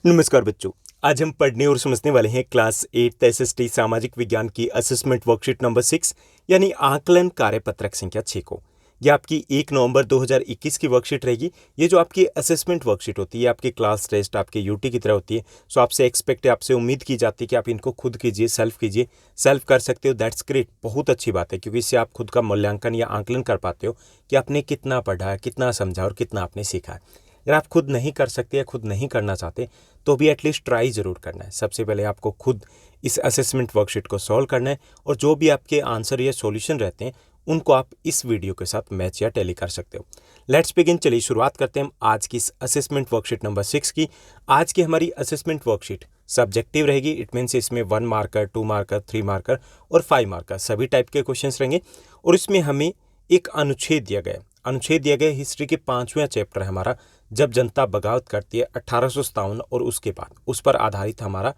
नमस्कार बच्चों। आज हम पढ़ने और समझने वाले हैं क्लास 8 एसएसटी सामाजिक विज्ञान की असेसमेंट वर्कशीट नंबर 6 यानी आकलन कार्यपत्रक संख्या 6 को। यह आपकी 1 नवंबर 2021 की वर्कशीट रहेगी। ये जो आपकी असेसमेंट वर्कशीट होती है आपकी क्लास टेस्ट आपके यूटी की तरह होती है। सो आपसे एक्सपेक्ट है, आपसे उम्मीद की जाती है कि आप इनको खुद कीजिए, सेल्फ कर सकते हो। दैट्स ग्रेट, बहुत अच्छी बात है, क्योंकि इससे आप खुद का मूल्यांकन या आकलन कर पाते हो कि आपने कितना पढ़ा है, कितना समझा और कितना आपने सीखा है। अगर आप खुद नहीं कर सकते या खुद नहीं करना चाहते तो भी एटलीस्ट ट्राई ज़रूर करना है। सबसे पहले आपको खुद इस असेसमेंट वर्कशीट को सॉल्व करना है और जो भी आपके आंसर या सॉल्यूशन रहते हैं उनको आप इस वीडियो के साथ मैच या टैली कर सकते हो। Let's begin. चलिए शुरुआत करते हैं हम आज की इस असेसमेंट वर्कशीट नंबर 6 की। आज की हमारी असेसमेंट वर्कशीट सब्जेक्टिव रहेगी। इट मीन्स इसमें 1 मार्कर, 2 मार्कर, 3 मार्कर और 5 मार्कर सभी टाइप के क्वेश्चन रहेंगे। और इसमें हमें एक अनुच्छेद दिया गया हिस्ट्री के 5वां चैप्टर है हमारा, जब जनता बगावत करती है 1857 और उसके बाद, उस पर आधारित हमारा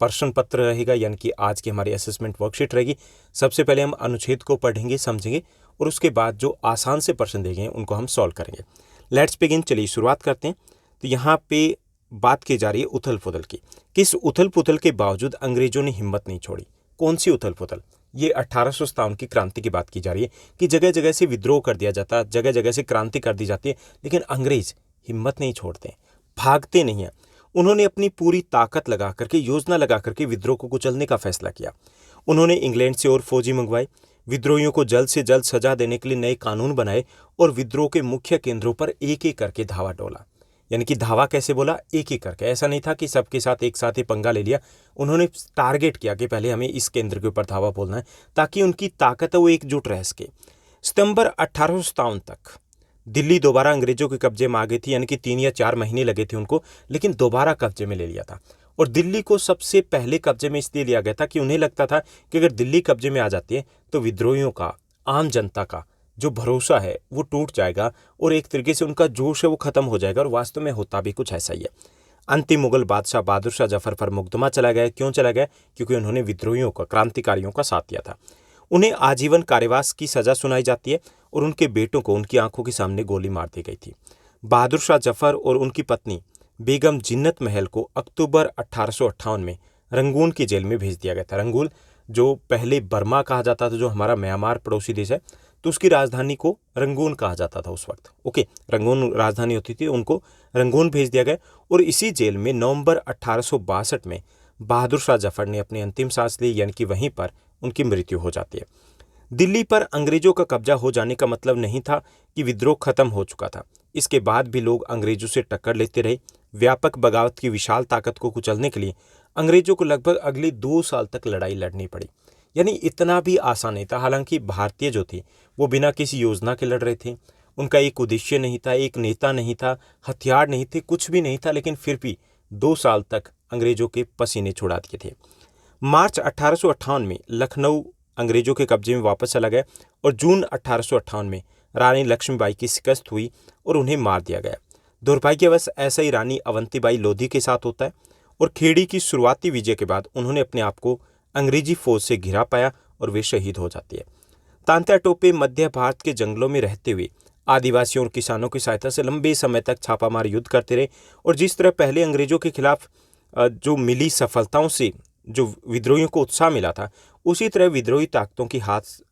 प्रश्न पत्र रहेगा, यानी कि आज की हमारी असेसमेंट वर्कशीट रहेगी। सबसे पहले हम अनुच्छेद को पढ़ेंगे, समझेंगे और उसके बाद जो आसान से प्रश्न दिए गए हैं उनको हम सॉल्व करेंगे। Let's begin. चलिए शुरुआत करते हैं। तो यहाँ पे बात की जा रही है उथल पुथल की। किस उथल पुथल के बावजूद अंग्रेजों ने हिम्मत नहीं छोड़ी? कौन सी उथल पुथल? ये 1857 की क्रांति की बात की जा रही है कि जगह जगह से विद्रोह कर दिया जाता, जगह जगह से क्रांति कर दी जाती है, लेकिन अंग्रेज हिम्मत नहीं छोड़ते, भागते नहीं हैं। उन्होंने अपनी पूरी ताकत लगा करके, योजना लगा करके विद्रोह को कुचलने का फैसला किया। उन्होंने इंग्लैंड से और फौजी मंगवाए, विद्रोहियों को जल्द से जल्द सजा देने के लिए नए कानून बनाए और विद्रोह के मुख्य केंद्रों पर एक एक करके धावा डोला। यानी कि धावा कैसे बोला? एक एक करके। ऐसा नहीं था कि सबके साथ एक साथ ही पंगा ले लिया। उन्होंने टारगेट किया कि पहले हमें इस केंद्र के ऊपर धावा बोलना है, ताकि उनकी ताकत है वो एकजुट रह सके। सितंबर 1857 तक दिल्ली दोबारा अंग्रेजों के कब्जे में आ गई थी, यानी कि 3 या 4 महीने लगे थे उनको, लेकिन दोबारा कब्जे में ले लिया था। और दिल्ली को सबसे पहले कब्जे में इसलिए लिया गया था कि उन्हें लगता था कि अगर दिल्ली कब्जे में आ जाती है तो विद्रोहियों का, आम जनता का जो भरोसा है वो टूट जाएगा और एक तरीके से उनका जोश है वो खत्म हो जाएगा। और वास्तव में होता भी कुछ ऐसा ही है। अंतिम मुगल बादशाह बहादुर शाह जफर पर मुकदमा चला गया। क्यों चला गया? क्योंकि उन्होंने विद्रोहियों का, क्रांतिकारियों का साथ दिया था। उन्हें आजीवन कारावास की सजा सुनाई जाती है और उनके बेटों को उनकी आंखों के सामने गोली मार दी गई थी। बहादुर शाह जफर और उनकी पत्नी बेगम जिन्नत महल को अक्टूबर 1858 में रंगून की जेल में भेज दिया गया था। रंगून जो पहले बर्मा कहा जाता था, जो हमारा म्यांमार पड़ोसी देश है, तो उसकी राजधानी को रंगून कहा जाता था उस वक्त। ओके, रंगून राजधानी होती थी, उनको रंगून भेज दिया गया। और इसी जेल में नवंबर 1862 में बहादुर शाह जफर ने अपनी अंतिम सांस ली, यानी कि वहीं पर उनकी मृत्यु हो जाती है। दिल्ली पर अंग्रेजों का कब्जा हो जाने का मतलब नहीं था कि विद्रोह खत्म हो चुका था। इसके बाद भी लोग अंग्रेजों से टक्कर लेते रहे। व्यापक बगावत की विशाल ताकत को कुचलने के लिए अंग्रेजों को लगभग अगले 2 साल तक लड़ाई लड़नी पड़ी। यानी इतना भी आसान नहीं था। हालांकि भारतीय जो थे वो बिना किसी योजना के लड़ रहे थे। उनका एक उद्देश्य नहीं था, एक नेता नहीं था, हथियार नहीं थे, कुछ भी नहीं था, लेकिन फिर भी 2 साल तक अंग्रेजों के पसीने छुड़ा दिए थे। मार्च 1858 में लखनऊ अंग्रेजों के कब्जे में वापस चला गया और जून 1858 में रानी लक्ष्मीबाई की शिकस्त हुई और उन्हें मार दिया गया। दुर्भाग्यवश ऐसा ही रानी अवंतीबाई लोधी के साथ होता है और खेड़ी की शुरुआती विजय के बाद उन्होंने अपने आप को अंग्रेजी फौज से घिरा पाया और वे शहीद हो जाती है। तांत्या टोपे मध्य भारत के जंगलों में रहते हुए आदिवासियों और किसानों की सहायता से लंबे समय तक छापामार युद्ध करते रहे। और जिस तरह पहले अंग्रेजों के खिलाफ जो मिली सफलताओं से जो विद्रोहियों को उत्साह मिला था, उसी तरह विद्रोही ताकतों की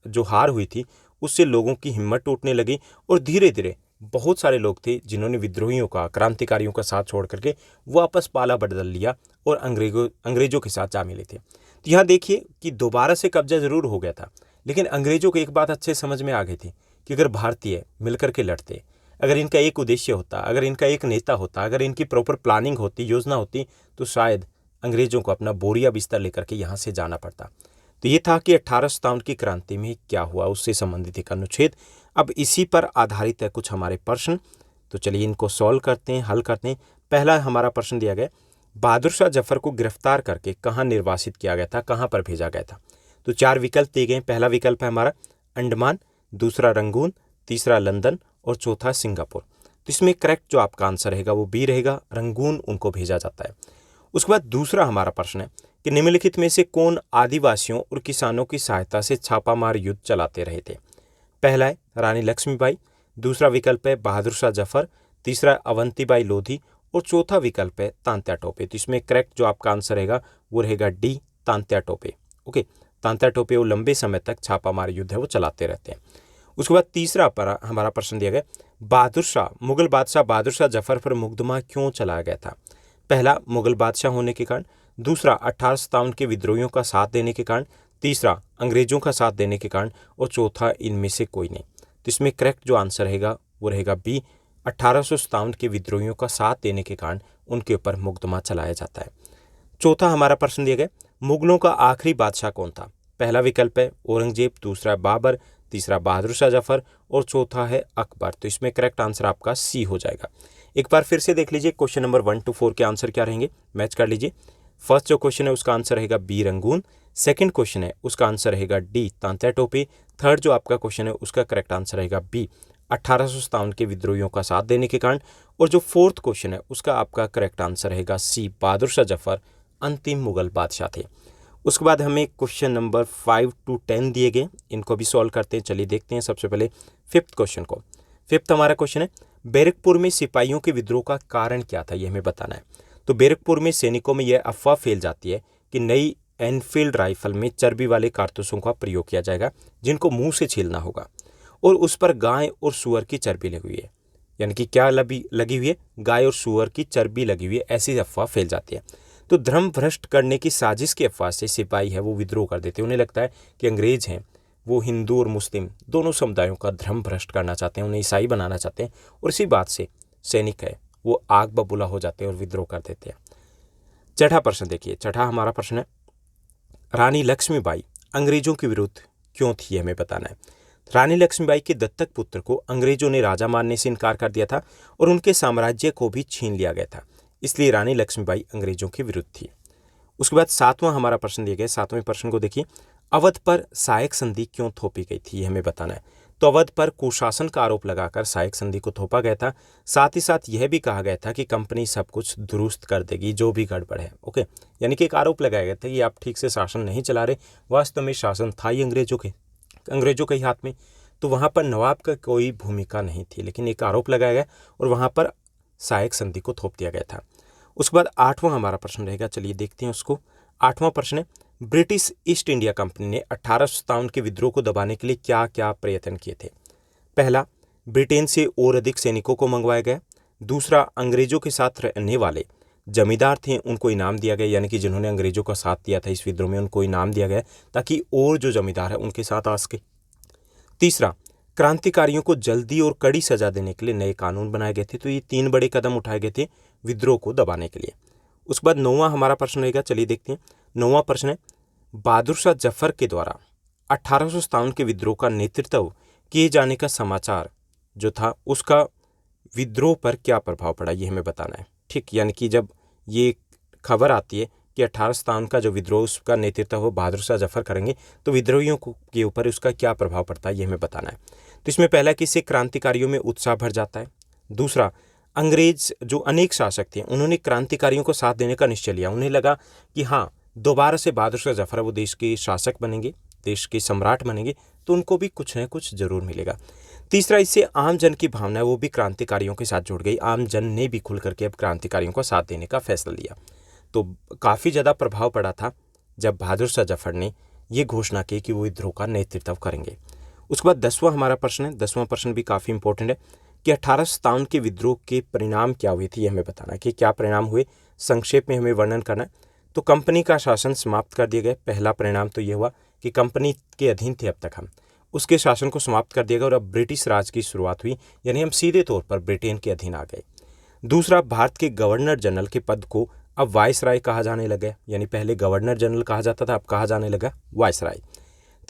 जो हार हुई थी उससे लोगों की हिम्मत टूटने लगी। और धीरे धीरे बहुत सारे लोग थे जिन्होंने विद्रोहियों का, क्रांतिकारियों का साथ छोड़ करके वापस पाला बदल लिया और अंग्रेजों के साथ जा मिले थे। तो यहाँ देखिए कि दोबारा से कब्जा जरूर हो गया था, लेकिन अंग्रेजों को एक बात अच्छे समझ में आ गई थी कि अगर भारतीय मिलकर के लड़ते, अगर इनका एक उद्देश्य होता, अगर इनका एक नेता होता, अगर इनकी प्रॉपर प्लानिंग होती, योजना होती, तो शायद अंग्रेजों को अपना बोरिया बिस्तर लेकर के यहाँ से जाना पड़ता। तो ये था कि 1857 की क्रांति में क्या हुआ, उससे संबंधित एक अनुच्छेद। अब इसी पर आधारित है कुछ हमारे प्रश्न। तो चलिए इनको सॉल्व करते हैं, हल करते हैं। पहला हमारा प्रश्न दिया गया, बहादुर शाह जफर को गिरफ्तार करके कहाँ निर्वासित किया गया था, कहाँ पर भेजा गया था? तो 4 विकल्प दिए गए। पहला विकल्प है हमारा अंडमान, दूसरा रंगून, तीसरा लंदन और चौथा सिंगापुर। तो इसमें करेक्ट जो आपका आंसर रहेगा वो बी रहेगा, रंगून उनको भेजा जाता है। उसके बाद दूसरा हमारा प्रश्न है कि निम्नलिखित में से कौन आदिवासियों और किसानों की सहायता से छापामार युद्ध चलाते रहे थे? पहला है रानी लक्ष्मीबाई, दूसरा विकल्प है बहादुर शाह जफर, तीसरा अवंतीबाई लोधी और चौथा विकल्प है तांत्या टोपे। तो इसमें करेक्ट जो आपका आंसर रहेगा वो रहेगा डी, तांत्या टोपे। ओके, तांत्या टोपे वो लंबे समय तक छापामार युद्ध है वो चलाते रहते हैं। उसके बाद तीसरा हमारा प्रश्न दिया गया, मुगल बादशाह बहादुर शाह जफर पर मुकदमा क्यों चलाया गया था? पहला, मुगल बादशाह होने के कारण। दूसरा, 1857 के विद्रोहियों का साथ देने के कारण। तीसरा, अंग्रेजों का साथ देने के कारण। और चौथा, इनमें से कोई नहीं। तो इसमें करेक्ट जो आंसर रहेगा वो रहेगा बी, 1857 के विद्रोहियों का साथ देने के कारण उनके ऊपर मुकदमा चलाया जाता है। चौथा हमारा प्रश्न दिया गया, मुगलों का आखिरी बादशाह कौन था? पहला विकल्प है औरंगजेब, दूसरा बाबर, तीसरा बहादुर शाह जफर और चौथा है अकबर। तो इसमें करेक्ट आंसर आपका सी हो जाएगा। एक बार फिर से देख लीजिए क्वेश्चन नंबर 1 to 4 के आंसर क्या रहेंगे, मैच कर लीजिए। फर्स्ट जो क्वेश्चन है उसका आंसर रहेगा बी, रंगून। सेकंड क्वेश्चन है उसका आंसर रहेगा डी, तांत्या टोपे। थर्ड जो आपका क्वेश्चन है उसका करेक्ट आंसर रहेगा बी, 1857 के विद्रोहियों का साथ देने के कारण। और जो फोर्थ क्वेश्चन है उसका आपका करेक्ट आंसर रहेगा सी, बहादुर शाह जफर अंतिम मुगल बादशाह थे। उसके बाद हमें क्वेश्चन नंबर 5 to 10 दिए गए, इनको भी सॉल्व करते हैं। चलिए देखते हैं सबसे पहले फिफ्थ क्वेश्चन को। फिफ्थ हमारा क्वेश्चन है, बैरकपुर में सिपाहियों के विद्रोह का कारण क्या था, ये हमें बताना है। तो बैरकपुर में सैनिकों में यह अफवाह फैल जाती है कि नई एनफील्ड राइफल में चर्बी वाले कारतूसों का प्रयोग किया जाएगा जिनको मुंह से छीलना होगा और उस पर गाय और सुअर की चर्बी लगी हुई है। यानी कि क्या लगी हुई है? गाय और सुअर की चर्बी लगी हुई है, ऐसी अफवाह फैल जाती है। तो धर्म भ्रष्ट करने की साजिश की अफवाह से सिपाही है वो विद्रोह कर देते हैं। उन्हें लगता है कि अंग्रेज हैं वो हिंदू और मुस्लिम दोनों समुदायों का धर्म भ्रष्ट करना चाहते हैं, उन्हें ईसाई बनाना चाहते हैं। और इसी बात से सैनिक है वो आग बबूला हो जाते हैं और विद्रोह कर देते हैं। छठा प्रश्न देखिए, छठा हमारा प्रश्न है, रानी लक्ष्मीबाई अंग्रेजों के विरुद्ध क्यों थी, हमें बताना है। रानी लक्ष्मीबाई के दत्तक पुत्र को अंग्रेजों ने राजा मानने से इनकार कर दिया था और उनके साम्राज्य को भी छीन लिया गया था, इसलिए रानी लक्ष्मीबाई अंग्रेजों के विरुद्ध थी। उसके बाद सातवां हमारा प्रश्न दिया गया, सातवें प्रश्न को देखिए, अवध पर सहायक संधि क्यों थोपी गई थी, हमें बताना है। तो अवध पर कुशासन का आरोप लगाकर सहायक संधि को थोपा गया था। साथ ही साथ यह भी कहा गया था कि कंपनी सब कुछ दुरुस्त कर देगी जो भी गड़बड़ है। ओके, यानी कि एक आरोप लगाया गया था कि आप ठीक से शासन नहीं चला रहे। वास्तव में शासन था ही अंग्रेजों के ही हाथ में। तो वहां पर नवाब का कोई भूमिका नहीं थी, लेकिन एक आरोप लगाया गया और वहां पर सहायक संधि को थोप दिया गया था। उसके बाद आठवां हमारा प्रश्न रहेगा, चलिए देखते हैं उसको। आठवां प्रश्न है, ब्रिटिश ईस्ट इंडिया कंपनी ने 1857 के विद्रोह को दबाने के लिए क्या क्या प्रयत्न किए थे? पहला, ब्रिटेन से और अधिक सैनिकों को मंगवाया गया। दूसरा, अंग्रेजों के साथ रहने वाले जमींदार थे उनको इनाम दिया गया, यानी कि जिन्होंने अंग्रेजों का साथ दिया था इस विद्रोह में उनको इनाम दिया गया ताकि और जो जमींदार है उनके साथ आ सके। तीसरा, क्रांतिकारियों को जल्दी और कड़ी सजा देने के लिए नए कानून बनाए गए थे। तो ये 3 बड़े कदम उठाए गए थे विद्रोह को दबाने के लिए। उसके बाद 9वां हमारा प्रश्न रहेगा, चलिए देखते हैं। 9वां प्रश्न है, बहादुर शाह जफर के द्वारा 1857 के विद्रोह का नेतृत्व किए जाने का समाचार जो था उसका विद्रोह पर क्या प्रभाव पड़ा, ये हमें बताना है। ठीक, यानी कि जब ये खबर आती है कि 1857 का जो विद्रोह उसका नेतृत्व वो बहादुर शाह जफर करेंगे तो विद्रोहियों के ऊपर उसका क्या प्रभाव पड़ता है, ये हमें बताना है। तो इसमें पहला कि इससे क्रांतिकारियों में उत्साह भर जाता है। दूसरा, अंग्रेज जो अनेक शासक थे उन्होंने क्रांतिकारियों को साथ देने का निश्चय लिया। उन्हें लगा कि हाँ, दोबारा से बहादुर शाह जफर वो देश के शासक बनेंगे, देश के सम्राट बनेंगे, तो उनको भी कुछ न कुछ जरूर मिलेगा। तीसरा, इससे आम जन की भावना है वो भी क्रांतिकारियों के साथ जुड़ गई। आम जन ने भी खुल करके अब क्रांतिकारियों का साथ देने का फैसला लिया। तो काफ़ी ज़्यादा प्रभाव पड़ा था जब बहादुर शाह जफर ने ये घोषणा की कि वो विद्रोह का नेतृत्व करेंगे। उसके बाद 10वां हमारा प्रश्न है, 10वां प्रश्न भी काफ़ी इंपॉर्टेंट है कि 1857 के विद्रोह के परिणाम क्या हुए थे, ये हमें बताना है कि क्या परिणाम हुए, संक्षेप में हमें वर्णन करना है। तो कंपनी का शासन समाप्त कर दिया गया। पहला परिणाम तो ये हुआ कि कंपनी के अधीन थे अब तक हम, उसके शासन को समाप्त कर दिया गया और अब ब्रिटिश राज की शुरुआत हुई, यानी हम सीधे तौर पर ब्रिटेन के अधीन आ गए। दूसरा, भारत के गवर्नर जनरल के पद को अब वायसराय कहा जाने लगा, यानी पहले गवर्नर जनरल कहा जाता था, अब कहा जाने लगा वायसराय।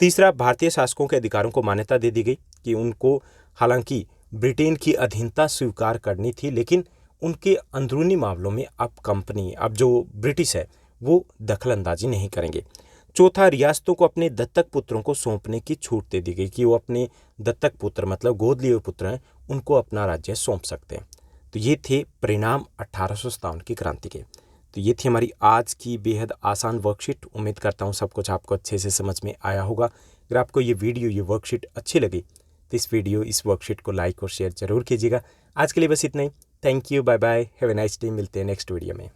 तीसरा, भारतीय शासकों के अधिकारों को मान्यता दे दी गई कि उनको हालांकि ब्रिटेन की अधीनता स्वीकार करनी थी, लेकिन उनके अंदरूनी मामलों में अब जो ब्रिटिश है वो दखल अंदाजी नहीं करेंगे। चौथा, रियासतों को अपने दत्तक पुत्रों को सौंपने की छूट दे दी गई कि वो अपने दत्तक पुत्र मतलब गोद लिए हुए पुत्र हैं उनको अपना राज्य सौंप सकते हैं। तो ये थे परिणाम 1857 की क्रांति के। तो ये थी हमारी आज की बेहद आसान वर्कशीट। उम्मीद करता हूँ सब कुछ आपको अच्छे से समझ में आया होगा। अगर आपको ये वर्कशीट अच्छी लगी तो इस वर्कशीट को लाइक और शेयर जरूर कीजिएगा। आज के लिए बस इतना ही। Thank you, bye bye, have a nice day. मिलते हैं नेक्स्ट वीडियो में।